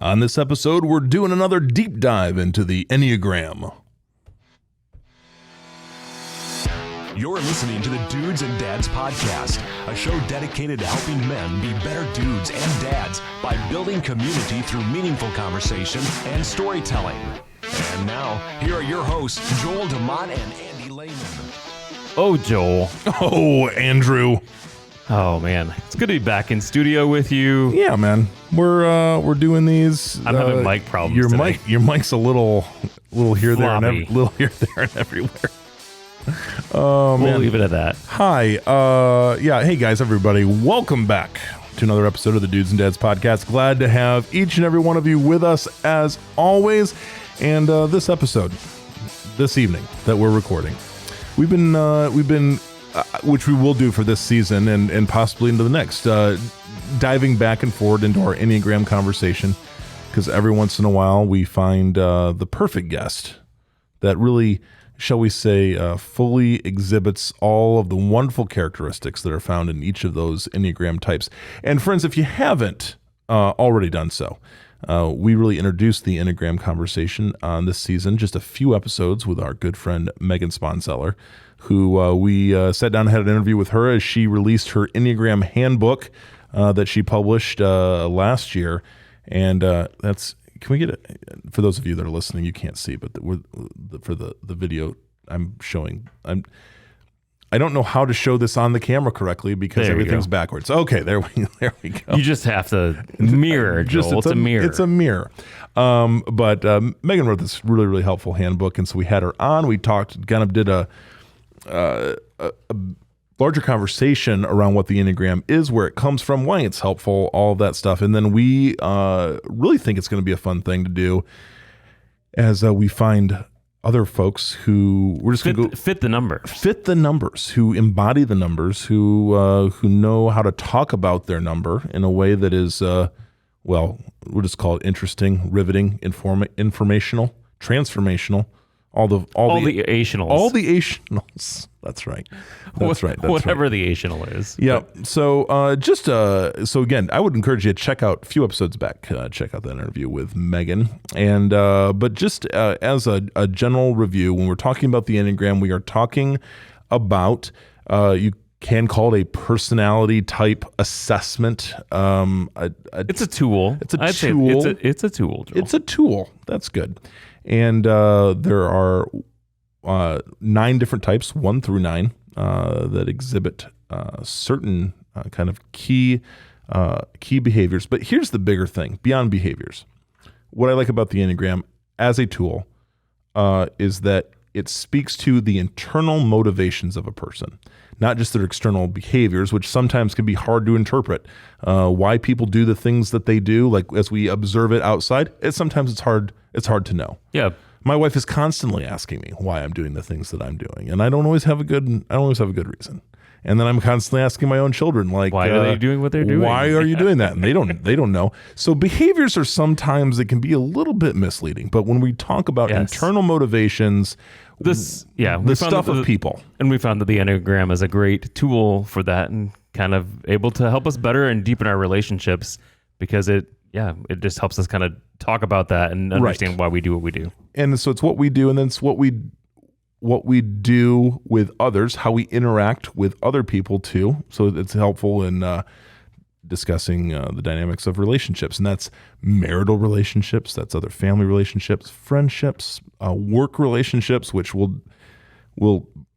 On this episode, we're doing another deep dive into the Enneagram. You're listening to the Dudes and Dads Podcast, a show dedicated to helping men be better dudes and dads by building community through meaningful conversation and storytelling. And now, here are your hosts, Joel DeMont and Andy Lehman. Oh, Joel. Oh, Andrew. Oh, man. It's good to be back in studio with you. Yeah, man. We're doing these. I'm having mic problems today. Your mic's a little here, there, and Floppy. little here, there, and everywhere. Oh, man. We'll leave it at that. Hi. Hey, guys, everybody. Welcome back to another episode of the Dudes and Dads Podcast. Glad to have each and every one of you with us, as always. And this episode, this evening that we're recording, we've been which we will do for this season and possibly into the next, diving back and forward into our Enneagram conversation, because every once in a while we find the perfect guest that really, shall we say, fully exhibits all of the wonderful characteristics that are found in each of those Enneagram types. And friends, if you haven't already done so, we really introduced the Enneagram conversation on this season, just a few episodes with our good friend Megan Sponseller, who we sat down and had an interview with her as she released her Enneagram Handbook that she published last year. And can we get it? For those of you that are listening, you can't see, but for the video I'm showing, I don't know how to show this on the camera correctly because everything's backwards. Okay, there we go. You just have to mirror, Joel. It's a mirror. It's a mirror. But Megan wrote this really, really helpful handbook, and so we had her on. We talked, kind of did a larger conversation around what the Enneagram is, where it comes from, why it's helpful, all of that stuff. And then we really think it's going to be a fun thing to do as we find other folks who we're just going to fit the numbers, who embody the numbers, who know how to talk about their number in a way that is, we'll just call it interesting, riveting, informational, transformational. All the ationals. All the ationals. That's right. That's Whatever right. the ational is. Yeah. So so again, I would encourage you to check out a few episodes back. Check out that interview with Megan. And but just as a general review, when we're talking about the Enneagram, we are talking about you can call it a personality type assessment. It's a tool. It's a tool. It's a tool, Joel. It's a tool. That's good. And there are 9 different types, 1 through 9, that exhibit certain kind of key behaviors. But here's the bigger thing, beyond behaviors. What I like about the Enneagram as a tool is that it speaks to the internal motivations of a person, not just their external behaviors, which sometimes can be hard to interpret. Why people do the things that they do, like as we observe it outside, sometimes it's hard to know. Yeah. My wife is constantly asking me why I'm doing the things that I'm doing, and I don't always have a good reason. And then I'm constantly asking my own children, like, why are they doing what they're doing? Why are you doing that? And they don't know. So behaviors are sometimes, it can be a little bit misleading. But when we talk about internal motivations, the stuff of people. And we found that the Enneagram is a great tool for that and kind of able to help us better and deepen our relationships, because it just helps us kind of talk about that and understand why we do what we do. And so it's what we do, and then it's what we do with others, how we interact with other people too. So it's helpful in discussing the dynamics of relationships, and that's marital relationships, that's other family relationships, friendships, work relationships, which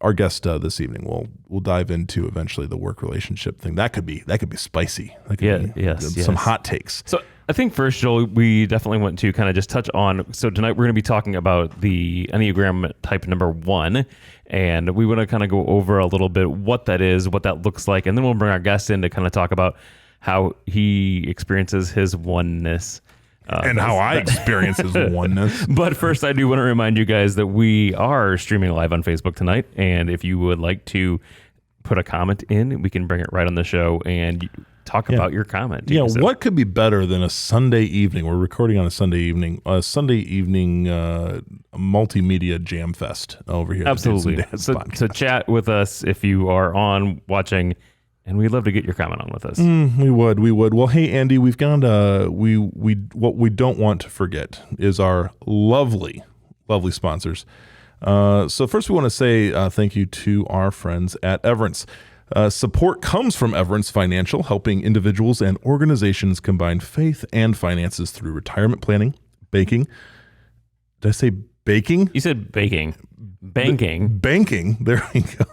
our guest this evening will dive into eventually, the work relationship thing. That could be spicy. That could be some hot takes. So I think first, Joel, we definitely want to kind of just touch on, so tonight we're going to be talking about the Enneagram type number 1, and we want to kind of go over a little bit what that is, what that looks like, and then we'll bring our guest in to kind of talk about how he experiences his oneness. And how I experience his oneness. But first, I do want to remind you guys that we are streaming live on Facebook tonight, and if you would like to put a comment in, we can bring it right on the show and talk about your comment. Yeah, so what could be better than a Sunday evening? We're recording on a Sunday evening multimedia jam fest over here. Absolutely. So chat with us if you are on watching And we'd love to get your comment on with us. We would. Well, hey, Andy, we've got what we don't want to forget is our lovely sponsors. So first we want to say thank you to our friends at Everence. Support comes from Everence Financial, helping individuals and organizations combine faith and finances through retirement planning, banking. Did I say baking? You said baking. Banking. Banking. There we go.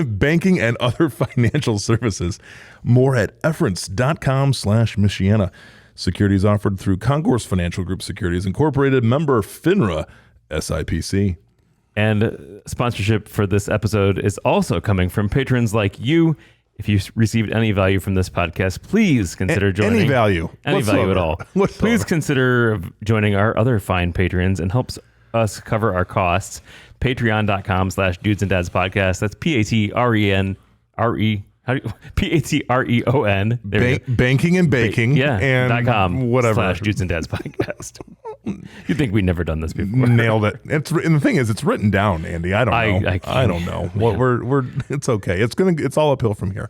Banking and other financial services. More at everence.com/Michiana. Securities offered through Concourse Financial Group Securities Incorporated, member FINRA, SIPC. And sponsorship for this episode is also coming from patrons like you. If you received any value from this podcast, please consider joining. Any value. Any value at all. Please consider joining our other fine patrons and helps us cover our costs. Patreon.com/Dudes and Dads Podcast. That's PATREN. PATREON. Banking and baking. Yeah. And .com whatever. /Dudes and Dads Podcast. You'd think we'd never done this before. Nailed it. And the thing is, it's written down, Andy. I don't know. I don't know. What we're it's okay. It's all uphill from here.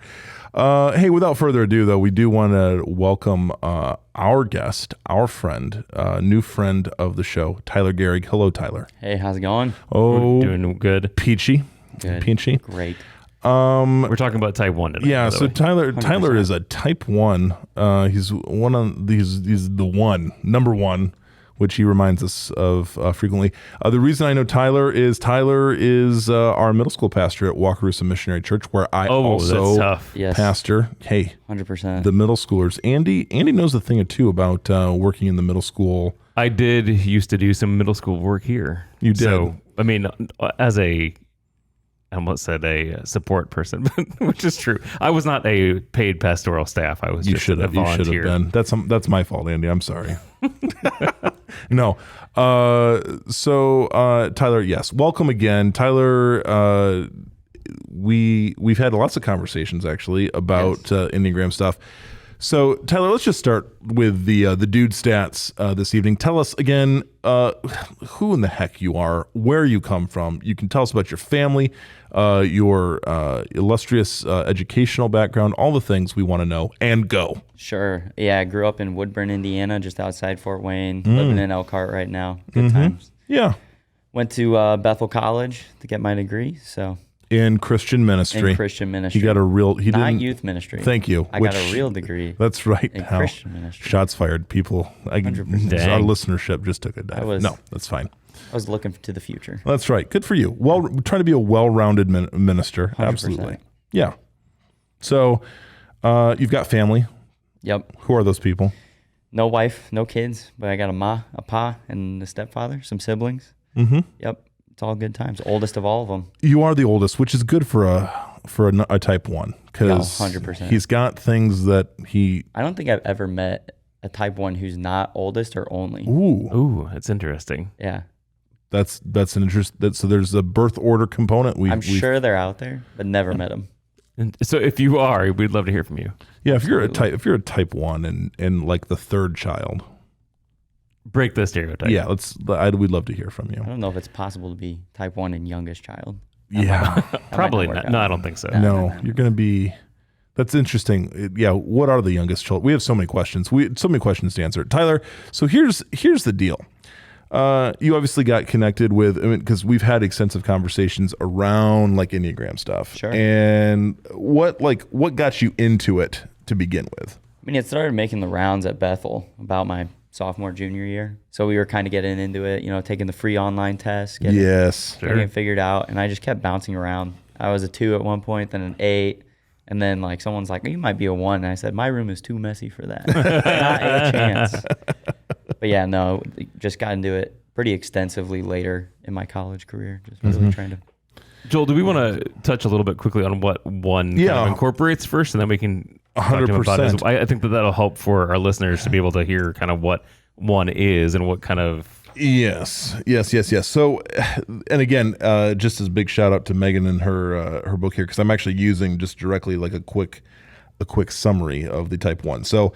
Hey, without further ado, though, we do want to welcome our guest, our friend, new friend of the show, Tyler Gerig. Hello, Tyler. Hey, how's it going? Oh, we're doing good. Peachy. Good. Peachy. Great. We're talking about type 1 today. Yeah, so Tyler 100%. is a type 1. He's number one, which he reminds us of frequently. The reason I know Tyler is our middle school pastor at Wakarusa Missionary Church, where I also that's tough. Yes. pastor. Hey, 100%. the middle schoolers. Andy knows a thing or two about working in the middle school. I did used to do some middle school work here. You did? So, I mean, as I almost said a support person, which is true. I was not a paid pastoral staff. I was just a volunteer. You should have been. That's my fault, Andy. I'm sorry. No. So Tyler, yes. Welcome again. Tyler, we've had lots of conversations actually about Enneagram stuff. So Tyler, let's just start with the dude stats this evening. Tell us again who in the heck you are, where you come from. You can tell us about your family, your illustrious educational background, all the things we want to know, and go. Sure. Yeah, I grew up in Woodburn, Indiana, just outside Fort Wayne, living in Elkhart right now. Good times. Yeah. Went to Bethel College to get my degree, so. In Christian ministry. In Christian ministry. He got a real... Not youth ministry. Thank you. I got a real degree. That's right. In Christian ministry. Shots fired. People... 100%. Our listenership just took a dive. No, that's fine. I was looking to the future. That's right. Good for you. Well, trying to be a well-rounded minister. 100%. Absolutely. Yeah. So, you've got family. Yep. Who are those people? No wife, no kids, but I got a ma, a pa, and a stepfather, some siblings. Mm-hmm. Yep. It's all good times. Oldest of all of them. You are the oldest, which is good for a type 1 because 100%. He's got things that he... I don't think I've ever met a type 1 who's not oldest or only. Ooh, that's interesting. Yeah. That's an interest. So there's a birth order component. I'm sure they're out there, but never met them. And so if you are, we'd love to hear from you. Yeah, if you're a type 1 and like the third child. Break the stereotype. Yeah, we'd love to hear from you. I don't know if it's possible to be type 1 and youngest child. Yeah. Probably not. No, I don't think so. No, you're going to be... That's interesting. Yeah, what are the youngest children? We have so many questions. So many questions to answer. Tyler, so here's the deal. You obviously got connected with, because we've had extensive conversations around like Enneagram stuff. Sure. And what got you into it to begin with? I mean, it started making the rounds at Bethel about my sophomore, junior year. So we were kind of getting into it, taking the free online test, getting it figured out. And I just kept bouncing around. I was a 2 at one point, then an 8. And then like someone's like, you might be a 1. And I said, my room is too messy for that. Not a chance. But yeah, no, just got into it pretty extensively later in my college career. Just really trying to. Joel, do we want to touch a little bit quickly on what 1 kind of incorporates first, and then we can 100%. I think that'll help for our listeners to be able to hear kind of what 1 is and what kind of... Yes. So, and again, just as a big shout out to Megan and her book here, because I'm actually using just directly like a quick summary of the type 1. So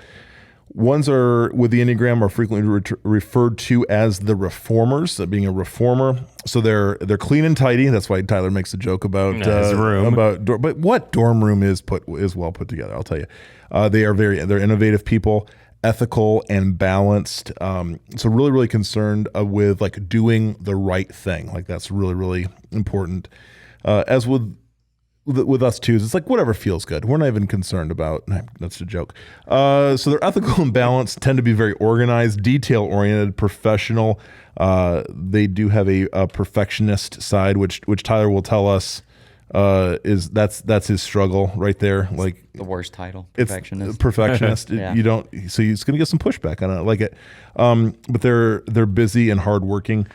Ones are with the Enneagram are frequently referred to as the reformers, being a reformer. So they're clean and tidy. That's why Tyler makes a joke about his room. But what dorm room is well put together, I'll tell you. They're innovative people, ethical and balanced. So really, really concerned with like doing the right thing. Like that's really, really important. As with us twos, it's like whatever feels good. We're not even concerned about. That's a joke. So they're ethical and balanced, tend to be very organized, detail oriented, professional. They do have a perfectionist side, which Tyler will tell us that's his struggle right there. Like the worst title, perfectionist. It's perfectionist. Yeah. You don't. So he's going to get some pushback. I don't like it. But they're busy and hardworking.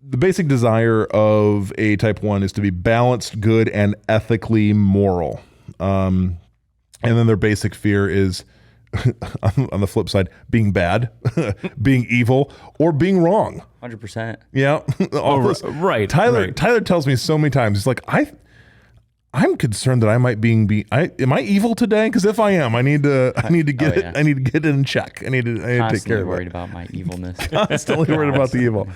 The basic desire of a type 1 is to be balanced, good, and ethically moral. And then their basic fear is, on the flip side, being bad, being evil, or being wrong. 100%. Yeah. Right. Tyler tells me so many times, he's like, I'm concerned that I might am I evil today? Because if I am, I need to get it. I need to get it in check. I need to take care of it. Worried about my evilness. Constantly worried about the evil.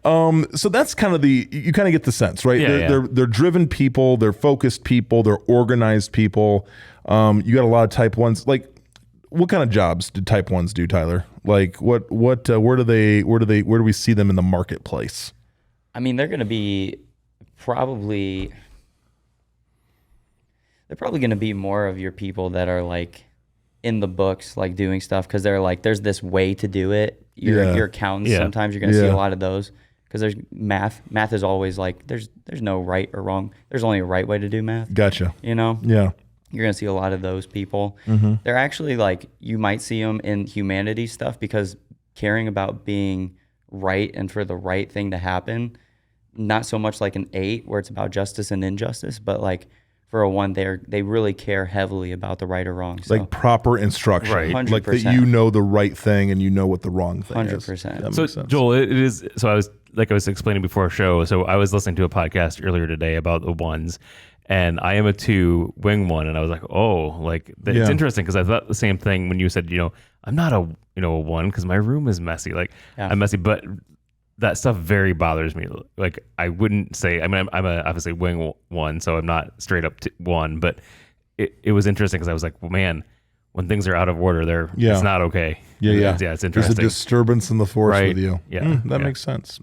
So that's kind of you kind of get the sense, right? They're driven people, they're focused people, they're organized people. You got a lot of type 1s. Like, what kind of jobs do type 1s do, Tyler? Like where do we see them in the marketplace? I mean, they're going to be they're probably going to be more of your people that are like in the books, like doing stuff, because they're like, there's this way to do it. Your accountants, sometimes you're going to see a lot of those, because there's math. Math is always like, there's no right or wrong. There's only a right way to do math. Gotcha. You know? Yeah. You're going to see a lot of those people. Mm-hmm. They're actually like, you might see them in humanities stuff, because caring about being right and for the right thing to happen, not so much like an 8 where it's about justice and injustice, but like for a 1, they really care heavily about the right or wrong. So, like proper instruction, right? 100%. Like that you know the right thing and you know what the wrong thing 100%. is. 100%. So Joel, it is. So I was explaining before our show. So I was listening to a podcast earlier today about the 1s, and I am a 2 wing 1, and I was like, oh, like it's interesting, because I thought the same thing when you said, I'm not a 1 because my room is messy. Like I'm messy, but that stuff very bothers me. Like I wouldn't say, I mean, I'm obviously wing 1, so I'm not straight up 1, but it was interesting, because I was like, well, man, when things are out of order, it's not okay. Yeah. It's interesting. There's a disturbance in the force with you. Yeah. That makes sense.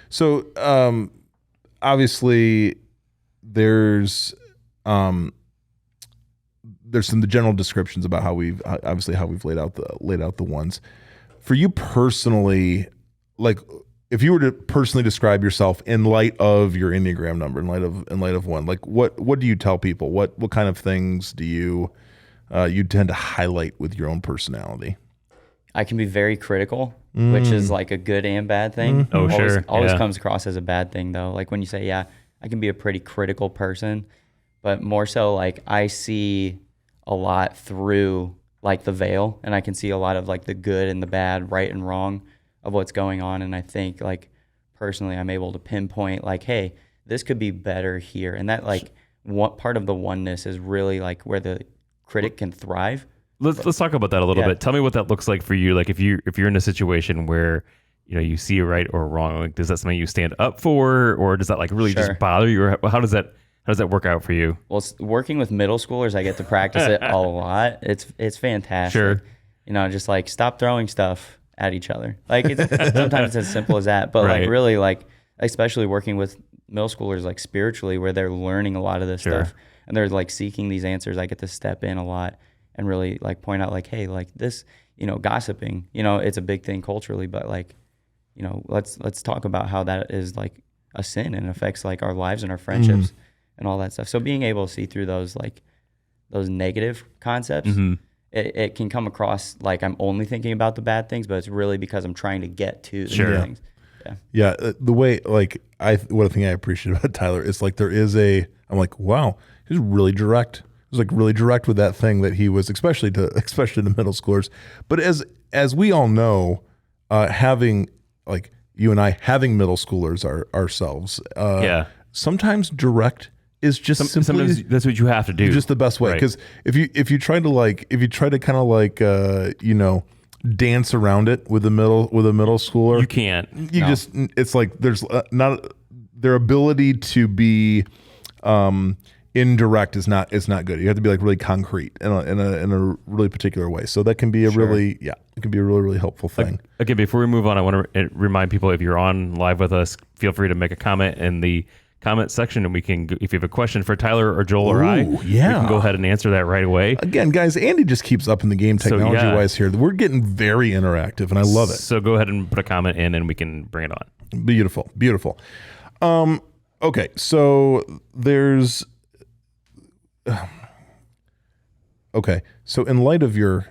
So, obviously there's some the general descriptions about how we've laid out the 1s. For you personally, like if you were to personally describe yourself in light of your Enneagram number, in light of 1, like what do you tell people? What kind of things do you tend to highlight with your own personality? I can be very critical, which is like a good and bad thing. Oh, sure. Always comes across as a bad thing, though. Like when you say, I can be a pretty critical person, but more so like I see a lot through like the veil, and I can see a lot of like the good and the bad, right and wrong of what's going on. And I think like personally, I'm able to pinpoint like, hey, this could be better here. And that like what part of the oneness is really like where the critic can thrive. Let's talk about that a little bit. Tell me what that looks like for you. Like if you're in a situation where you see a right or wrong, like does that something you stand up for, or does that like really just bother you, or how does that work out for you? Well, working with middle schoolers, I get to practice it a lot. It's fantastic. Sure. Just like stop throwing stuff at each other. Like sometimes it's as simple as that, but like really like especially working with middle schoolers like spiritually, where they're learning a lot of this stuff and they're like seeking these answers. I get to step in a lot and really like point out like, hey, like this, gossiping, it's a big thing culturally, but like, let's talk about how that is like a sin and affects like our lives and our friendships and all that stuff. So being able to see through those negative concepts, it can come across like I'm only thinking about the bad things, but it's really because I'm trying to get to the good things. Yeah. The way like one thing I appreciate about Tyler is like I'm like, wow, he's really direct. He was like really direct with that thing that he was, especially to middle schoolers. But as we all know, having like you and I having middle schoolers ourselves, sometimes direct is just simply sometimes that's what you have to do. Just the best way. Because if you try to kind of like dance around it with a middle schooler, you can't. It's like there's not their ability to be indirect is not good. You have to be like really concrete in a really particular way. So that can be it can be a really helpful thing. Okay, before we move on, I want to remind people, if you're on live with us, feel free to make a comment in the comment section, and we can, if you have a question for Tyler or Joel or I, we can go ahead and answer that right away. Again, guys, Andy just keeps up in the game technology wise here. We're getting very interactive, and I love it. So go ahead and put a comment in, and we can bring it on. Beautiful. Okay, so there's so in light of your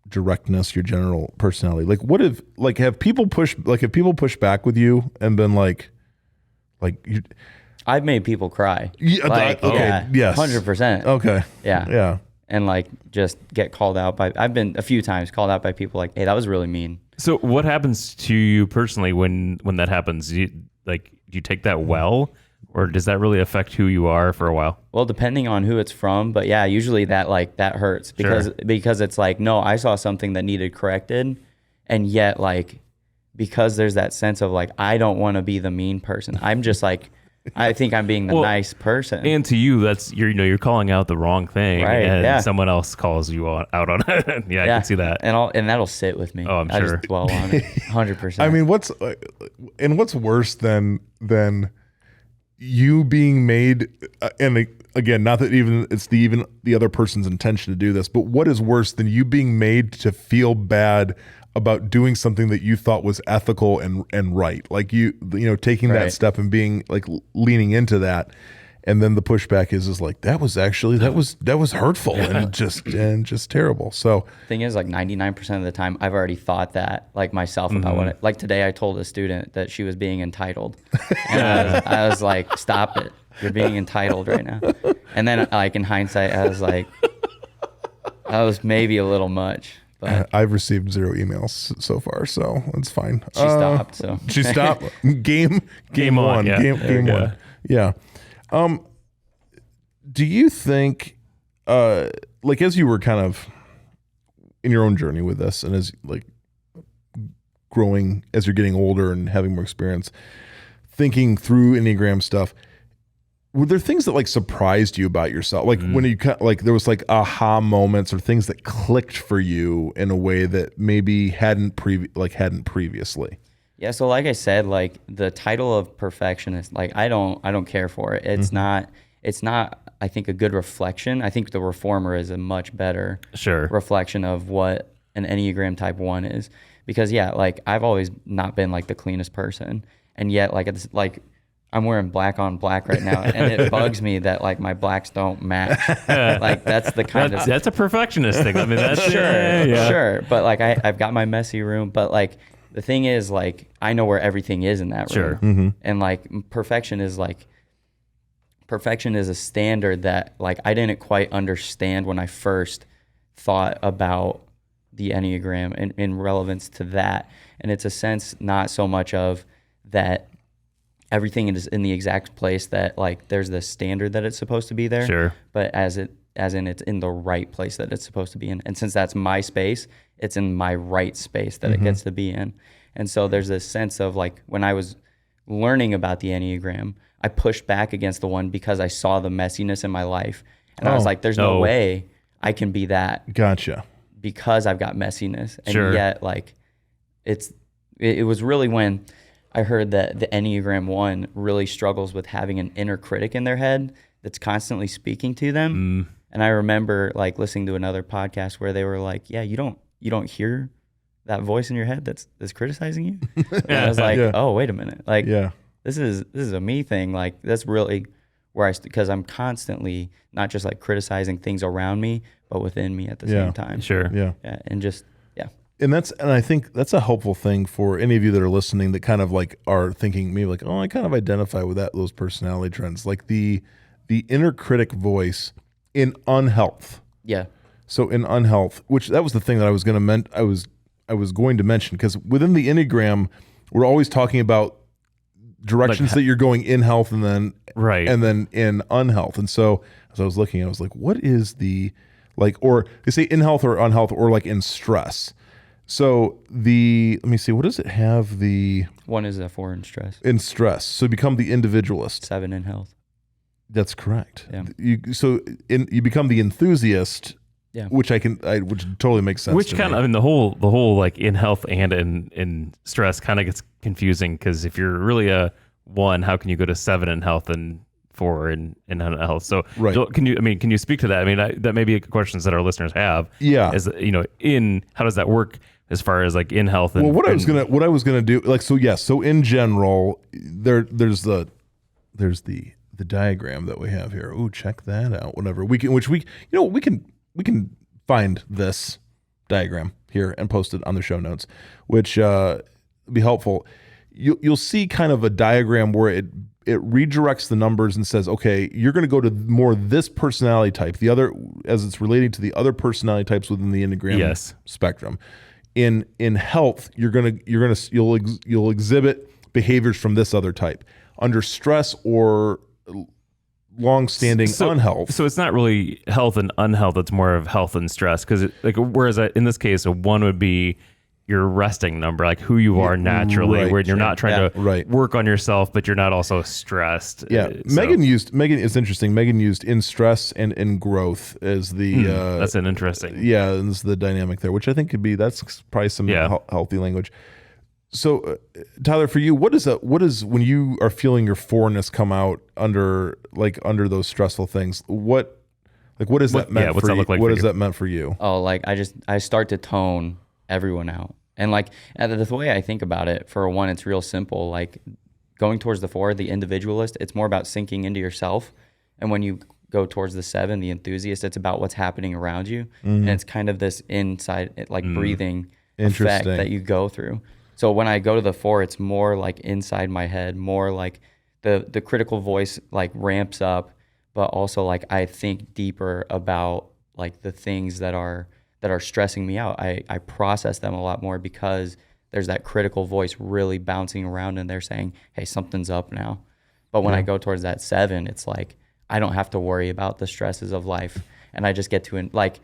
directness, your general personality, have people pushed back with you and been like I've made people cry. Yes, 100%. Okay, yeah, and like just get called out by. I've been a few times called out by people like, "Hey, that was really mean." So what happens to you personally when that happens? Do you take that well? Or does that really affect who you are for a while? Well, depending on who it's from, but yeah, usually that hurts because it's like, no, I saw something that needed corrected, and yet because there's that sense of I don't want to be the mean person. I'm just I think I'm being the nice person. And to you, that's you're calling out the wrong thing, right? And someone else calls you out on it. I can see that, and that'll sit with me. Oh, I'm sure. I just dwell on it, 100%. I mean, what's worse than you being made, and again, not that even it's even the other person's intention to do this, but what is worse than you being made to feel bad about doing something that you thought was ethical and right, taking that step and being leaning into that, and then the pushback is that was hurtful and just terrible. So thing is, 99% of the time I've already thought that myself about what today I told a student that she was being entitled, and I was like, stop it, you're being entitled right now. And then in hindsight I was like, that was maybe a little much. But I've received 0 emails so far, so it's fine. She stopped. So she stopped. Game on. Yeah. Game one. Yeah. Do you think, as you were kind of in your own journey with this, and as growing, as you're getting older and having more experience, thinking through Enneagram stuff, were there things that surprised you about yourself? When you there was aha moments or things that clicked for you in a way that maybe hadn't previously? Yeah. So like I said, the title of perfectionist, I don't care for it. It's not, I think, a good reflection. I think the reformer is a much better reflection of what an Enneagram type 1 is, because I've always not been the cleanest person. And yet it's I'm wearing black on black right now, and it bugs me that my blacks don't match. That's the kind of that's a perfectionist thing. I mean, that's sure. But I've got my messy room. But the thing is, I know where everything is in that room. And perfection is a standard that I didn't quite understand when I first thought about the Enneagram in relevance to that. And it's a sense not so much of that everything is in the exact place that there's the standard that it's supposed to be there, but as in it's in the right place that it's supposed to be in. And since that's my space, it's in my right space that it gets to be in. And so there's this sense of when I was learning about the Enneagram, I pushed back against the 1 because I saw the messiness in my life, and I was like, there's no way I can be that. Gotcha. Because I've got messiness. And yet it was really when I heard that the Enneagram 1 really struggles with having an inner critic in their head that's constantly speaking to them. And I remember listening to another podcast where they were like, yeah, you don't hear that voice in your head that's criticizing you. And I was like, oh, wait a minute. This is a me thing. That's really where because I'm constantly not just criticizing things around me, but within me at the same time. Yeah. And just, And I think that's a helpful thing for any of you that are listening that kind of are thinking maybe oh, I kind of identify with those personality trends, the inner critic voice in unhealth. Yeah. So in unhealth, which that was the thing that I was going to mention, because within the Enneagram, we're always talking about directions that you're going in health and then in unhealth. And so as I was looking, I was like, what is the or they say in health or unhealth or like in stress. So let me see, what does it have? The 1 is a 4 in stress. In stress. So become the individualist. 7 in health. That's correct. Yeah. You become the enthusiast. Yeah. Which totally makes sense. Which kind of, I mean, the whole like in health and in stress kind of gets confusing, because if you're really a 1, how can you go to 7 in health and 4 in health? So can you speak to that? I mean, that may be questions that our listeners have. Yeah. As how does that work as far as like in health? And, what I was gonna do, like, so in general, there's the diagram that we have here. Oh, check that out. Whatever we can find this diagram here and post it on the show notes, which would be helpful. You'll see kind of a diagram where it redirects the numbers and says, okay, you're going to go to more this personality type, the other, as it's relating to the other personality types within the Enneagram spectrum. In health, you'll exhibit behaviors from this other type. Under stress or long-standing unhealth. So it's not really health and unhealth, it's more of health and stress, because whereas in this case, a 1 would be your resting number, like who you are naturally, where you're not trying to work on yourself, but you're not also stressed. Yeah. It's interesting. Megan used in stress and in growth as the that's an interesting. Yeah, that's the dynamic there, which I think that's probably some healthy language. So Tyler, for you, what is when you are feeling your 4-ness come out under those stressful things? What is that meant for you? What is that meant for you? Oh, like I start to tone everyone out. And like the way I think about it, for a 1, it's real simple. Like going towards the 4, the individualist, it's more about sinking into yourself. And when you go towards the 7, the enthusiast, it's about what's happening around you. And it's kind of this inside, like breathing effect that you go through. So when I go to the 4, it's more like inside my head, more like the critical voice like ramps up, but also like I think deeper about like the things that are stressing me out. I process them a lot more because there's that critical voice really bouncing around and they're saying, hey, something's up now. But when I go towards that 7, it's like I don't have to worry about the stresses of life. And I just get to, like,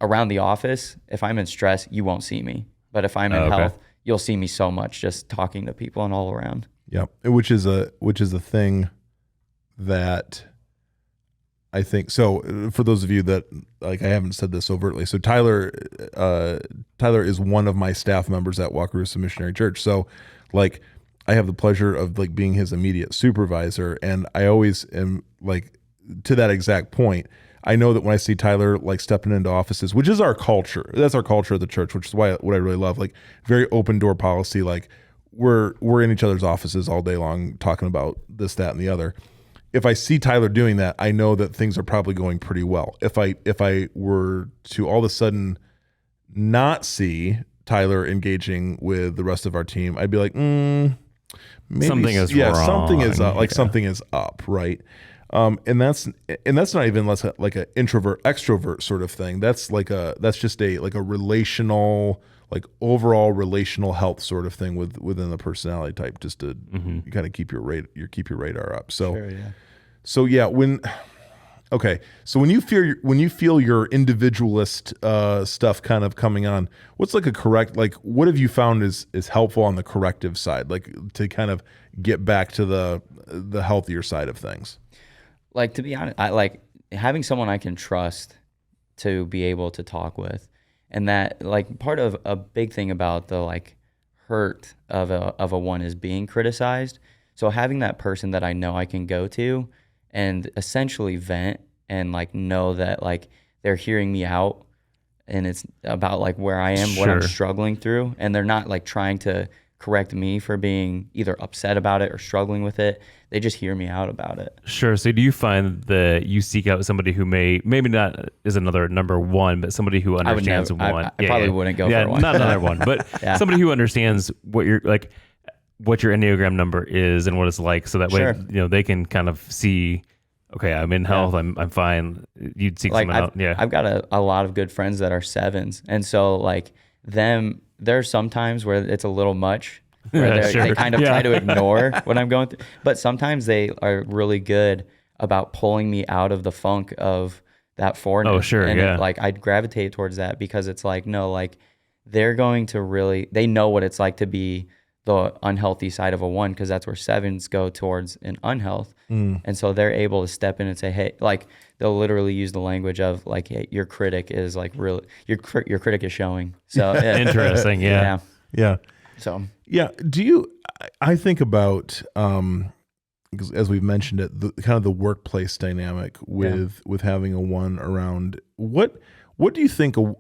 around the office, if I'm in stress, you won't see me. But if I'm in health, you'll see me so much just talking to people and all around. Yeah, which is a thing that I think. So for those of you that, like, I haven't said this overtly. So Tyler is one of my staff members at Wakarusa Missionary Church. So like I have the pleasure of like being his immediate supervisor, and I always am like, to that exact point, I know that when I see Tyler like stepping into offices, which is our culture, that's our culture at the church, which is what I really love, like very open door policy. Like we're in each other's offices all day long talking about this, that, and the other. If I see Tyler doing that, I know that things are probably going pretty well. If I were to all of a sudden not see Tyler engaging with the rest of our team, I'd be like, maybe something is wrong. Something is up, like something is up, right? And that's not even less like an introvert extrovert sort of thing. That's just a relational, like overall relational health sort of thing within the personality type, just to kind of keep your radar up. So sure, yeah. So when you feel your individualist stuff kind of coming on, what's like a correct, like what have you found is helpful on the corrective side, like to kind of get back to the healthier side of things? Like, to be honest, I like having someone I can trust to be able to talk with. And that, like, part of a big thing about the like hurt of a one is being criticized. So having that person that I know I can go to and essentially vent and like know that like they're hearing me out and it's about like where I am, what I'm struggling through, and they're not like trying to correct me for being either upset about it or struggling with it. They just hear me out about it. Sure. So do you find that you seek out somebody who maybe not is another number one, but somebody who understands one? I probably wouldn't go for one. Not another one, but somebody who understands what your Enneagram number is and what it's like, so that way they can kind of see, okay, I'm in health, I'm fine. You'd seek someone out. Yeah. I've got a lot of good friends that are 7s, and so like there are some times where it's a little much, where Sure. they kind of try to ignore what I'm going through. But sometimes they are really good about pulling me out of the funk of that fourness. Oh, sure, and yeah. like I'd gravitate towards that because it's like, no, like they're going to really, they know what it's like to be the unhealthy side of a 1, because that's where 7s go towards an unhealth. And so they're able to step in and say, hey, like they'll literally use the language of like, hey, your critic is like really, your critic is showing. So Interesting. Yeah. Yeah. So Yeah. I think about, because as we've mentioned it, the kind of the workplace dynamic with having a 1 around, what do you think a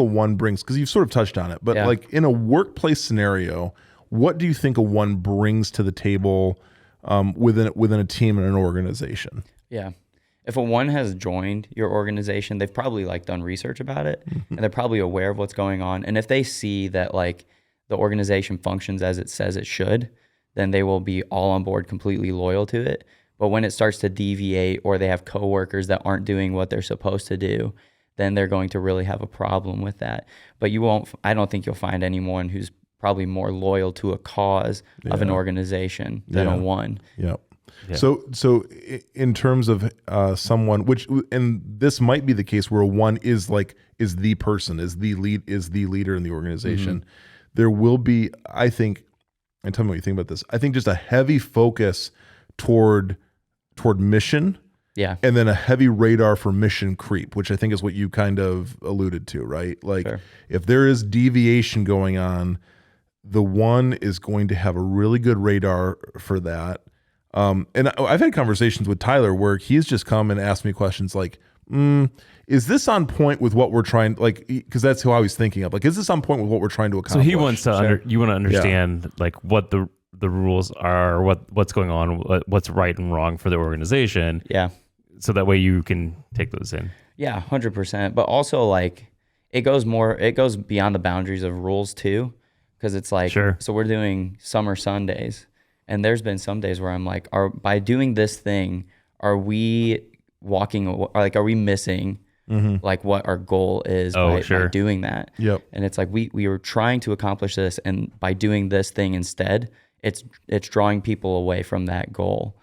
1 brings? Because you've sort of touched on it, but like in a workplace scenario, what do you think a 1 brings to the table within a team and an organization? Yeah. If a 1 has joined your organization, they've probably like done research about it, and they're probably aware of what's going on. And if they see that like the organization functions as it says it should, then they will be all on board, completely loyal to it. But when it starts to deviate, or they have coworkers that aren't doing what they're supposed to do, then they're going to really have a problem with that. But I don't think you'll find anyone who's probably more loyal to a cause of an organization than a 1. Yeah. So in terms of someone, and this might be the case where a 1 is the person, is the leader in the organization. There will be, I think, and tell me what you think about this, I think just a heavy focus toward mission. Yeah. And then a heavy radar for mission creep, which I think is what you kind of alluded to, right? Like if there is deviation going on, the 1 is going to have a really good radar for that. And I've had conversations with Tyler where he's just come and asked me questions like, is this on point with what we're trying, like, because that's how I was thinking of, like, is this on point with what we're trying to accomplish? So he wants to you want to understand like what the rules are, what's going on, what's right and wrong for the organization. Yeah. So that way you can take those in. Yeah, 100%. But also like it goes beyond the boundaries of rules too. Because it's like, so we're doing summer Sundays, and there's been some days where I'm like, by doing this thing, are we missing like what our goal is by doing that? Yep. And it's like we were trying to accomplish this, and by doing this thing instead, it's drawing people away from that goal.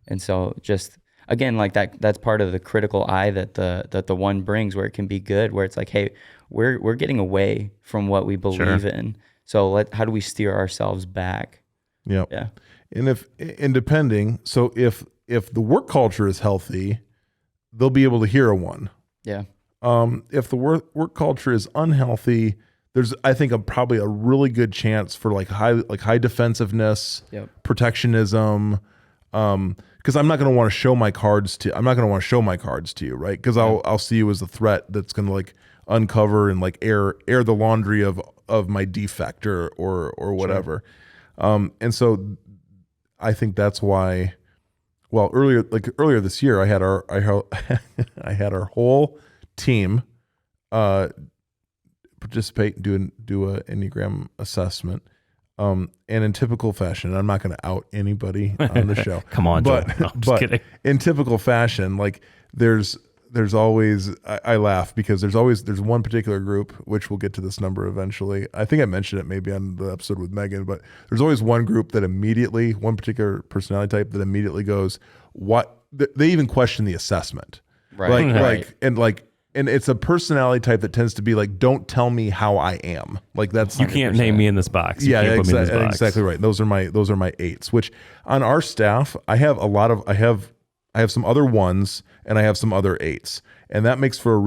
And so just again, like that's part of the critical eye that the 1 brings, where it can be good, where it's like, hey, we're getting away from what we believe in. So how do we steer ourselves back? Yep. Yeah. And if the work culture is healthy, they'll be able to hear a 1. Yeah. If the work culture is unhealthy, there's, I think, probably a really good chance for high defensiveness, protectionism. Because I'm not going to want to show my cards to you, right? Because I'll see you as a threat that's going to like uncover and like air the laundry of my defect or whatever. And so I think that's why, well, earlier this year, I had our whole team participate and do a Enneagram assessment. And in typical fashion, I'm not going to out anybody on the show. Come on, Joel. No, I'm just kidding. In typical fashion, like there's always, I laugh because there's one particular group, which we'll get to this number eventually. I think I mentioned it maybe on the episode with Megan, but there's always one group that one particular personality type that immediately goes, what? They even question the assessment. Right. And it's a personality type that tends to be like, don't tell me how I am. Like that's, you can't name me in this box. You can't put me in this box. Exactly right. Those are my 8s, which on our staff, I have some other 1s and I have some other 8s. And that makes for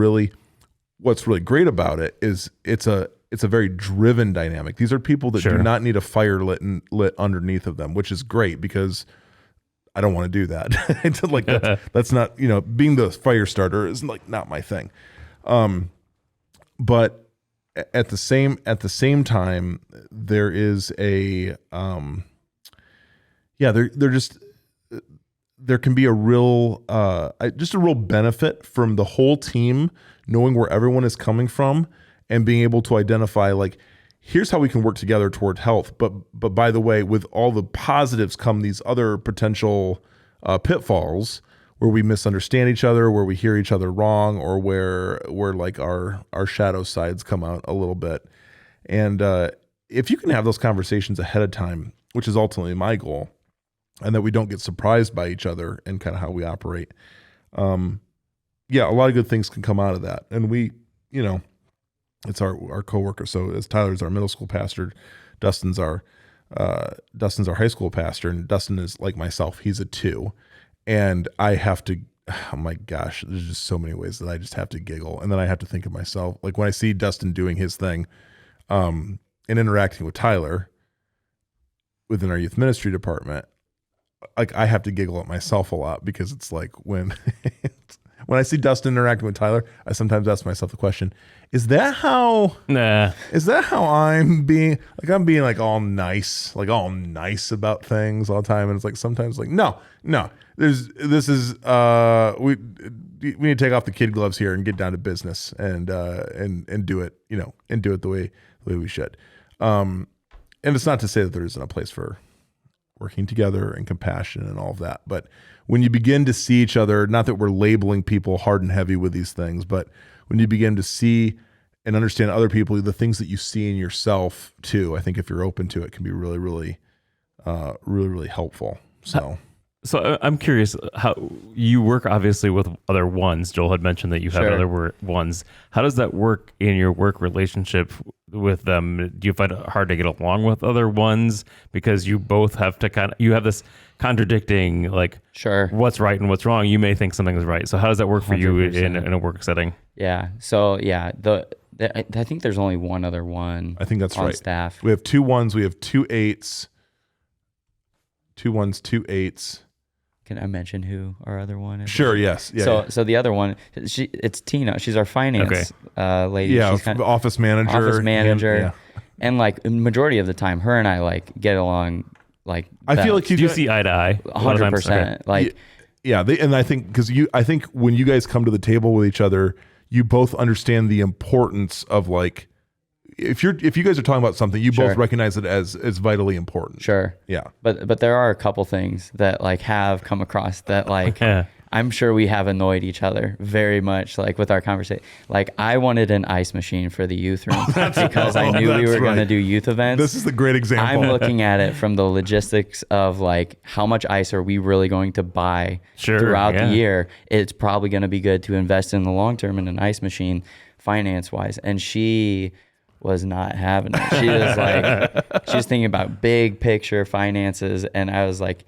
what's really great about it is it's a very driven dynamic. These are people that do not need a fire lit underneath of them, which is great because I don't want to do that. It's like that's not, being the fire starter is like not my thing. But at the same time, there is there can be a real benefit from the whole team knowing where everyone is coming from and being able to identify like, here's how we can work together toward health. But by the way, with all the positives come these other potential pitfalls where we misunderstand each other, where we hear each other wrong, or where like our shadow sides come out a little bit. And if you can have those conversations ahead of time, which is ultimately my goal, and that we don't get surprised by each other and kind of how we operate, a lot of good things can come out of that. And we, it's our coworker. So as Tyler's our middle school pastor, Dustin's our high school pastor, and Dustin is like myself. He's a 2, and I have to, oh my gosh, there's just so many ways that I just have to giggle. And then I have to think of myself, like when I see Dustin doing his thing, and interacting with Tyler within our youth ministry department, like I have to giggle at myself a lot, because it's like when I see Dustin interacting with Tyler, I sometimes ask myself the question, is that how I'm being like all nice about things all the time? And it's like, sometimes like, no, we need to take off the kid gloves here and get down to business and do it, and do it the way we should. And it's not to say that there isn't a place for working together and compassion and all of that. But when you begin to see each other, not that we're labeling people hard and heavy with these things, but when you begin to see and understand other people, the things that you see in yourself too, I think if you're open to it, can be really, really, really helpful. So I'm curious how you work, obviously, with other ones. Joel had mentioned that you have other ones. How does that work in your work relationship with them? Do you find it hard to get along with other ones because you both have to you have this contradicting, like, what's right and what's wrong? You may think something is right. So how does that work for 100%. You in a work setting? Yeah. So I think there's only one other one. I think that's on right. Staff. We have 2 1s. We have 2 8s. 2 1s, 2 8s. Can I mention who our other one is? Sure, yes. Yeah, so the other one, it's Tina. She's our finance lady. Yeah, she's office manager. Yeah. And like majority of the time, her and I like get along like I feel like you see eye to eye. 100%. Like and I think I think when you guys come to the table with each other, you both understand the importance of, like, if you guys are talking about something, you both recognize it as vitally important. Sure. Yeah. But there are a couple things that like have come across that like I'm sure we have annoyed each other very much, like with our conversation. Like I wanted an ice machine for the youth room because I knew we were going to do youth events. This is the great example. I'm looking at it from the logistics of like how much ice are we really going to buy throughout the year. It's probably going to be good to invest in the long term in an ice machine finance wise. And she was not having it. She was like, she was thinking about big picture finances. And I was like,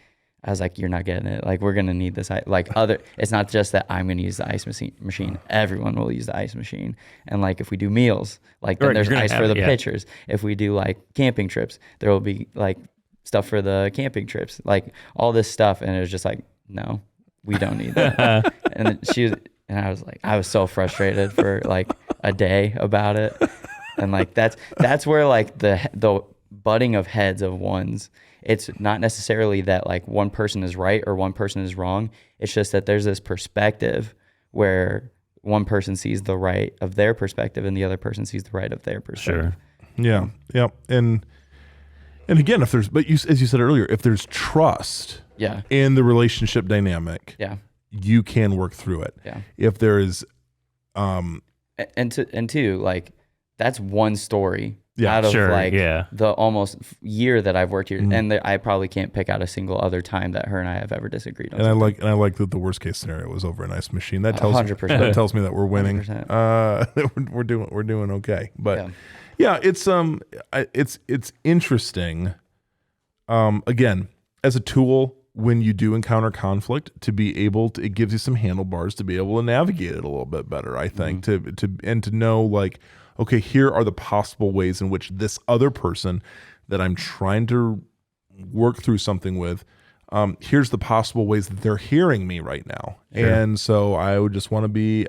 you're not getting it. Like, we're going to need this. It's not just that I'm going to use the ice machine. Everyone will use the ice machine. And like, if we do meals, like then there's ice for the pitchers. If we do like camping trips, there will be like stuff for the camping trips, like all this stuff. And it was just like, no, we don't need that. And I was like, I was so frustrated for like a day about it. And like, that's where like the butting of heads of ones, it's not necessarily that like one person is right or one person is wrong. It's just that there's this perspective where one person sees the right of their perspective and the other person sees the right of their perspective. Sure. Yeah. Yeah. And again, as you said earlier, if there's trust in the relationship dynamic, you can work through it. Yeah. If there is, and two, like that's one story out of the almost year that I've worked here. Mm-hmm. And I probably can't pick out a single other time that her and I have ever disagreed on. And I like that the worst case scenario was over an ice machine. That tells 100%. That tells me that we're winning. We're doing okay. But it's interesting. Again, as a tool, when you do encounter conflict, to be able to, it gives you some handlebars to be able to navigate it a little bit better, I think, to know, like, okay, here are the possible ways in which this other person that I'm trying to work through something with, here's the possible ways that they're hearing me right now. Sure. And so I would just want to be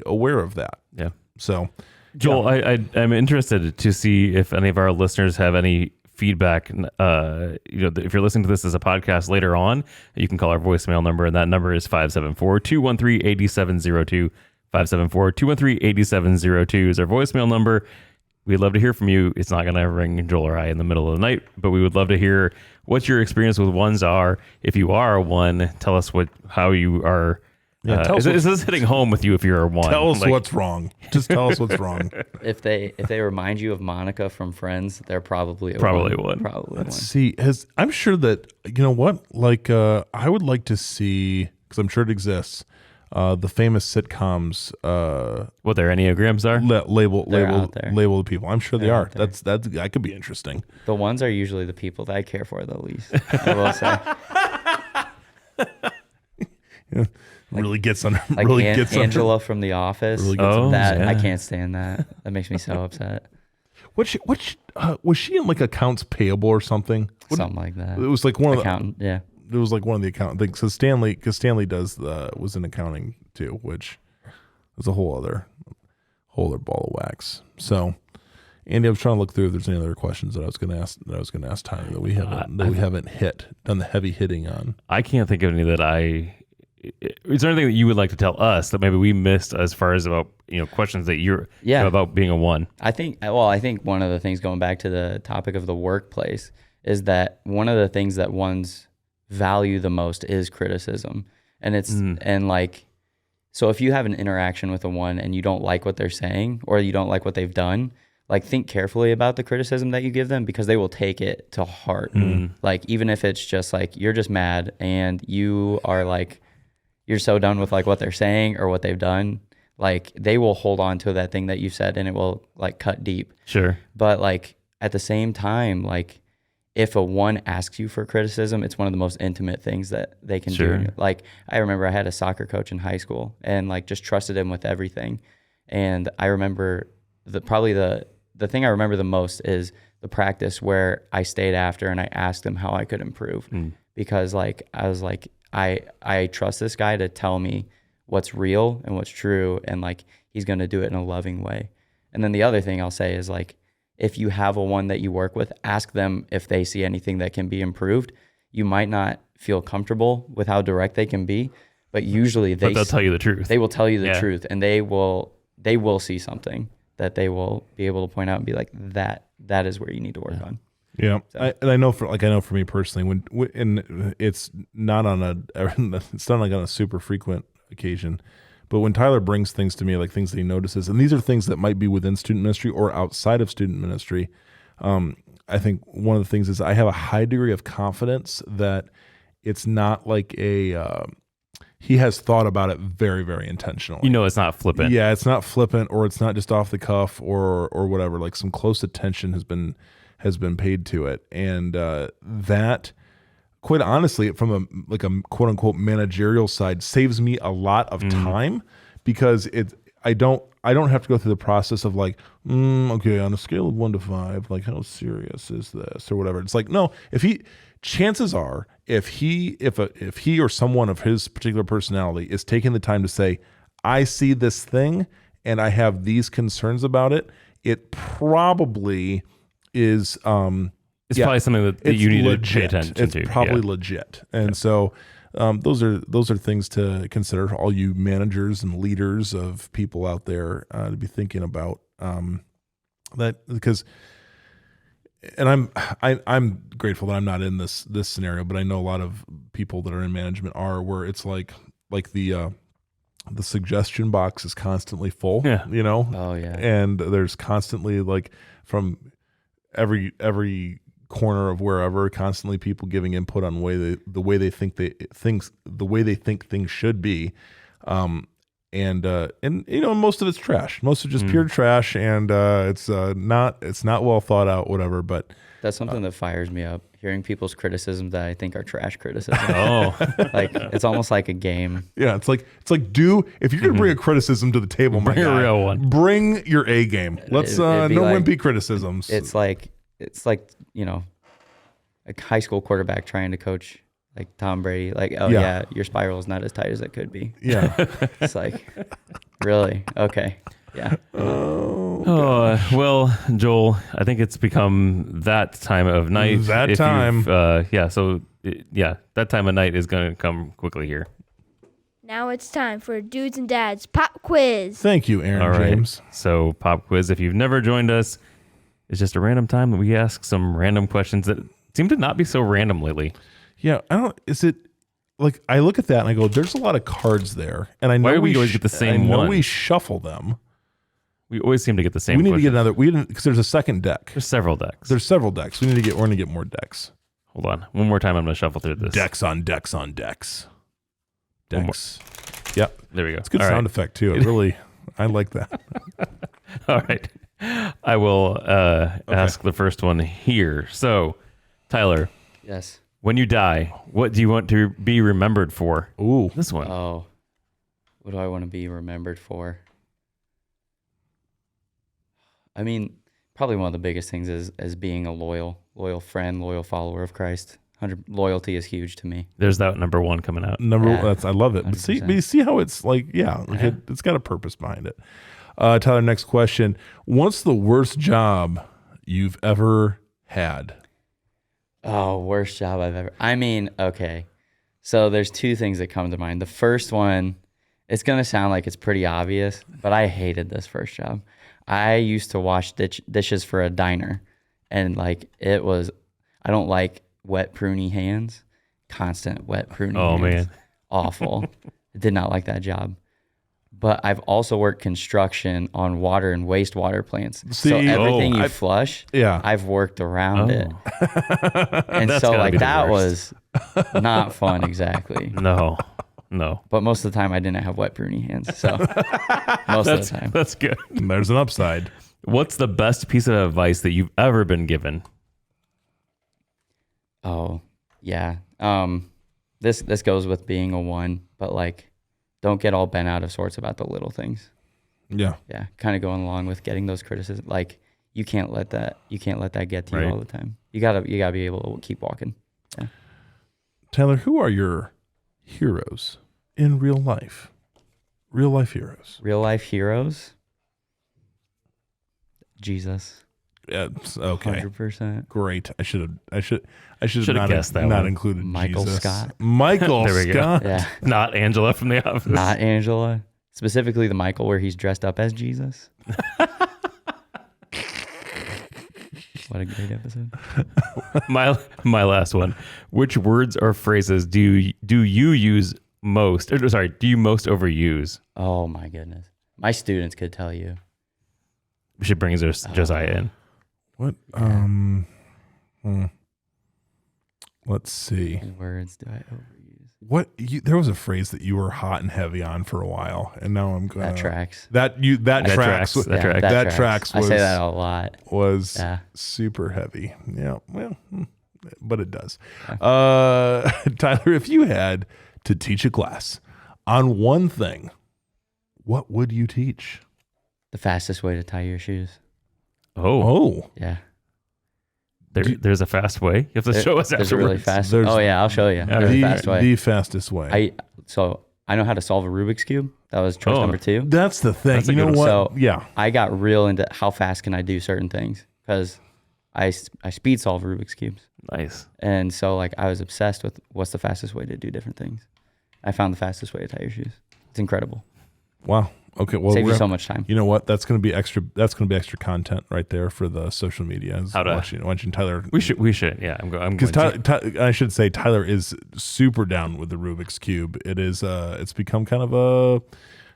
aware of that. Yeah. So Joel, I'm interested to see if any of our listeners have any feedback. If you're listening to this as a podcast later on, you can call our voicemail number, and that number is 574-213-8702. 574-213-8702 is our voicemail number. We'd love to hear from you. It's not going to ring Joel or I in the middle of the night, but we would love to hear what your experience with ones are. If you are a one, tell us how you are Yeah, is this hitting home with you if you're a 1? Tell us what's wrong. Just tell us what's wrong. If they remind you of Monica from Friends, they're probably a 1. Probably Let's 1. see. I'm sure that, you know what? Like, I would like to see, because I'm sure it exists, the famous sitcoms. What their Enneagrams are? Label there. the people. I'm sure they are. there. That could be interesting. The ones are usually the people that I care for the least, I will say. Yeah. Really gets under. Like really gets Angela under, from The Office. Really gets Oh, that yeah. I can't stand that. That makes me so upset. was she in like accounts payable or something? Something like that. It was like one of Accountant. Yeah. It was like one of the accountant things. So Stanley was in accounting too, which was a whole other ball of wax. So, Andy, I was trying to look through if there's any other questions that I was going to ask Tyler that we haven't done the heavy hitting on. I can't think of any that is there anything that you would like to tell us that maybe we missed as far as about, questions that you're about being a 1? I think one of the things, going back to the topic of the workplace, is that one of the things that ones value the most is criticism. And so if you have an interaction with a 1 and you don't like what they're saying or you don't like what they've done, like, think carefully about the criticism that you give them, because they will take it to heart. Like, even if it's just like, you're just mad and you are like, you're so done with like what they're saying or what they've done, like, they will hold on to that thing that you said and it will like cut deep. Sure. But like, at the same time, like, if a 1 asks you for criticism, it's one of the most intimate things that they can do. Like, I remember I had a soccer coach in high school and like just trusted him with everything. And I remember the thing I remember the most is the practice where I stayed after and I asked him how I could improve, because like, I was like, I trust this guy to tell me what's real and what's true, and like, he's going to do it in a loving way. And then the other thing I'll say is, like, if you have a 1 that you work with, ask them if they see anything that can be improved. You might not feel comfortable with how direct they can be, but usually they'll tell you the truth. They will tell you the truth, and they will see something that they will be able to point out and be like, that is where you need to work on. Yeah, so. I know for me personally, and it's not on a super frequent occasion, but when Tyler brings things to me, like things that he notices, and these are things that might be within student ministry or outside of student ministry, I think one of the things is I have a high degree of confidence that it's not like he has thought about it very, very intentionally. It's not flippant. Yeah, it's not flippant, or it's not just off the cuff or whatever. Like, some close attention has been paid to it, and that, quite honestly, from a quote unquote managerial side, saves me a lot of time, because I don't have to go through the process of like, okay, on a scale of 1 to 5, like, how serious is this or whatever. It's like, no, chances are, if he or someone of his particular personality is taking the time to say, I see this thing and I have these concerns about it, it probably is it's probably something that you need legit. To pay attention to. It's probably legit. And so those are things to consider, all you managers and leaders of people out there, to be thinking about that, because, and I'm grateful that I'm not in this scenario, but I know a lot of people that are in management are, where it's like the suggestion box is constantly full, Oh yeah. And there's constantly, like, from every corner of wherever, constantly people giving input on the way they think things should be, and most of it's trash. Most of it's just pure trash, and it's not well thought out, whatever. But that's something that fires me up, hearing people's criticisms that I think are trash criticism. Like, it's almost like a game. Yeah, it's like if you're gonna bring a criticism to the table, bring a real one. Bring your A game. Let's no wimpy criticisms. It's like a high school quarterback trying to coach like Tom Brady. Like, your spiral is not as tight as it could be. Yeah, it's like, really? Okay, yeah. Well, Joel, I think it's become that time of night. That time. That time of night is going to come quickly here. Now it's time for Dudes and Dads Pop Quiz. Thank you, Aaron James. So, Pop Quiz, if you've never joined us, it's just a random time that we ask some random questions that seem to not be so random lately. Yeah, is it like I look at that and I go, there's a lot of cards there, and I know Why do we always get the same one? We shuffle them. We always seem to get the same. We need to get question. another. We didn't because there's a second deck. There's several decks. There's several decks. We're gonna get more decks. Hold on, one more time. I'm gonna shuffle through this. Decks on decks on decks. Decks. Yep. There we go. It's a good All sound right. effect too. It really, I like that. All right. I will ask the first one here. So, Tyler, Yes. when you die, what do you want to be remembered for? Ooh. This one. Oh, what do I want to be remembered for? I mean, probably one of the biggest things is as being a loyal friend, loyal follower of Christ. Loyalty is huge to me. There's that number one coming out. I love it. But see, 100%. but you see how it's like, it's got a purpose behind it. Tyler, next question. What's the worst job you've ever had? Oh, worst job I've ever. I mean, okay. So there's two things that come to mind. The first one, it's going to sound like it's pretty obvious, but I hated this first job. I used to wash dishes for a diner, and like it was, I don't like wet pruny hands, constant wet pruny hands. Man. Awful. I did not like that job. But I've also worked construction on water and wastewater plants. So everything you flush, I've worked around it. And so like that was not fun exactly. No. But most of the time I didn't have wet pruny hands. So most of the time. That's good. There's an upside. What's the best piece of advice that you've ever been given? Oh, yeah. This goes with being a one, but like don't get all bent out of sorts about the little things. Yeah. Yeah. Kind of going along with getting those criticisms. Like you can't let that get to you all the time. You gotta be able to keep walking. Yeah. Tyler, who are your heroes in real life? Real life heroes. Real life heroes. Jesus. Yeah, okay. 100%. Great. I should have not guessed that one. included Michael Jesus. Scott. Michael There we Scott. go. Yeah. Not Angela from The Office. Not Angela. Specifically the Michael where he's dressed up as Jesus. What a great episode. My last one. Which words or phrases do you use most? Or, sorry, do you most overuse? Oh my goodness. My students could tell you. We should bring Josiah in. What? Let's see. What words do I overuse? There was a phrase that you were hot and heavy on for a while, and now I'm going. That tracks. That tracks. That tracks. I say that a lot. Was super heavy. Yeah. Well, but it does. Tyler, if you had to teach a class on one thing, what would you teach? The fastest way to tie your shoes. Oh. Yeah. There's a fast way. You have to show us There's afterwards. a really fast. I'll show you. There's a fast way. The fastest way. I know how to solve a Rubik's Cube. That was choice number 2. That's the thing. That's a you know good what? So yeah. I got real into how fast can I do certain things because I speed solve Rubik's Cubes. Nice. And so like I was obsessed with what's the fastest way to do different things. I found the fastest way to tie your shoes. It's incredible. Wow. Okay. Well, Save you so much time. You know what? That's going to be extra. That's going to be extra content right there for the social media. Watching Tyler. We should. Yeah. I'm because going I should say Tyler is super down with the Rubik's Cube. It is. It's become kind of a,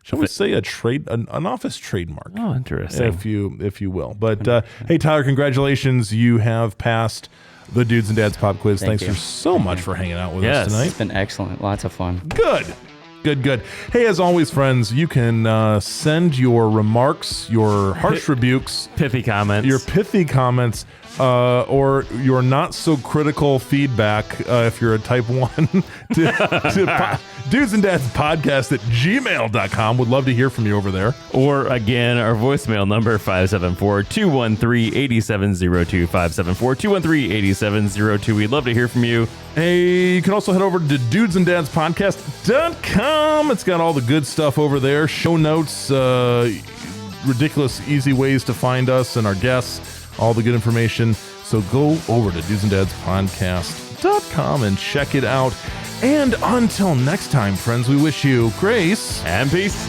shall we say, an office trademark. Oh, interesting. If you will. But hey, Tyler, congratulations! You have passed the Dudes and Dads Pop Quiz. Thanks so much for hanging out with us tonight. It's been excellent. Lots of fun. Good. Hey, as always, friends, you can send your remarks, your harsh rebukes, pithy comments, or your not so critical feedback if you're a type 1 to Dudes and Dads Podcast at gmail.com. Would love to hear from you over there. Or again, our voicemail number 574-213-8702, 574-213-8702. We'd love to hear from you. Hey, you can also head over to dudesanddadspodcast.com. It's got all the good stuff over there. Show notes, ridiculous easy ways to find us and our guests, all the good information. So go over to dudesanddadspodcast.com and check it out. And until next time, friends, we wish you grace and peace.